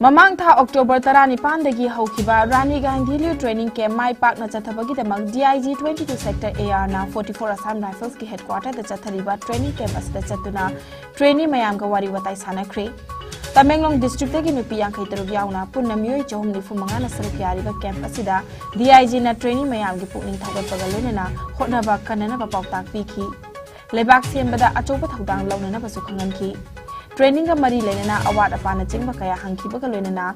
Mamang tha October 19 dagi haukiba Rani Gandhi Liu training camp mai pak na chathabagi damak DIG 22 sector AR na 44 Assam Rifles ki headquarter da chathariba training camp asida chatuna training mayam ga wari watai sanakre Tamenglong district dagi nupi yang kai tarug yauna punna miyoi chahum nifu manga na saruk yariba camp asida DIG na training mayam gi pukning thagat pagalone na hotnaba kanana ba pautak piki lebak siembada achoba thawdang launa na basu khangan ki Training ka mari lenana award apana chingba kaya hangki baga lenana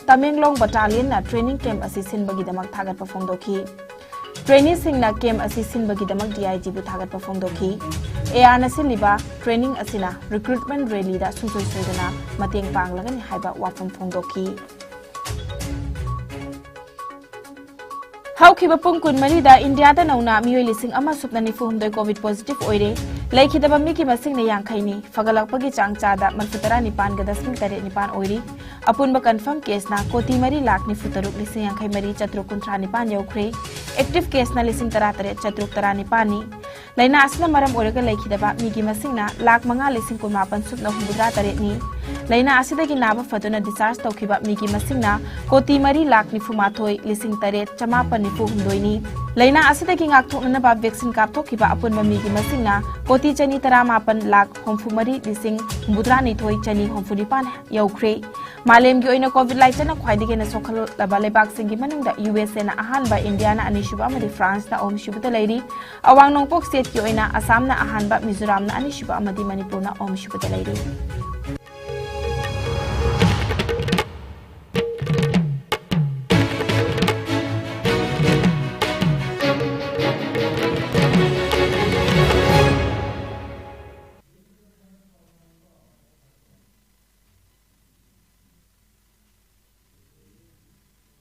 Tamenglong battalion na training camp assistant bagi damak thagat perform doki Training sing na camp assistant bagi damak DIG bu thagat perform doki AR na siliba training asina recruitment rally da susoi soidana mateng panglagan haiba wafam phong doki Haukiba pungkun marida India da nauna miyoi lising ama supna ni fuhumdoi COVID positive oire Laikhidaba miki masing na yangkhaini fagalakpagi changchada manfutara nipan ga 10 nipan oiri apunba confirm case na koti mari lakh ni futaruk lising yangkhai mari chatruk kunthra nipan yaukre active case na lising taratare chatruk tara nipani laina asna maram oraga laikhidaba miki masing na lakh manga lising kumapan supna humbudra tare ni laina asidagi naba fatuna discharge tawkiba miki masing na koti mari lakh ni fumathoi lising tare chamapan ni fuhumdoi ni laina asidagi ngakthokna ba vaccine kapthokiba apunba miki masing na Koti chani tara mapan lakh homfumari lising mudra ni thoi chani homfunipan yaukre malem gi oina covid laita na khwaidigi na sokhal laba lebak singi manungda USA na ahan ba India na anishuba amadi France na om shuba lairi awang nongpok state gi oina Assam na ahan ba Mizoram na anishuba amadi Manipur na om shuba lairi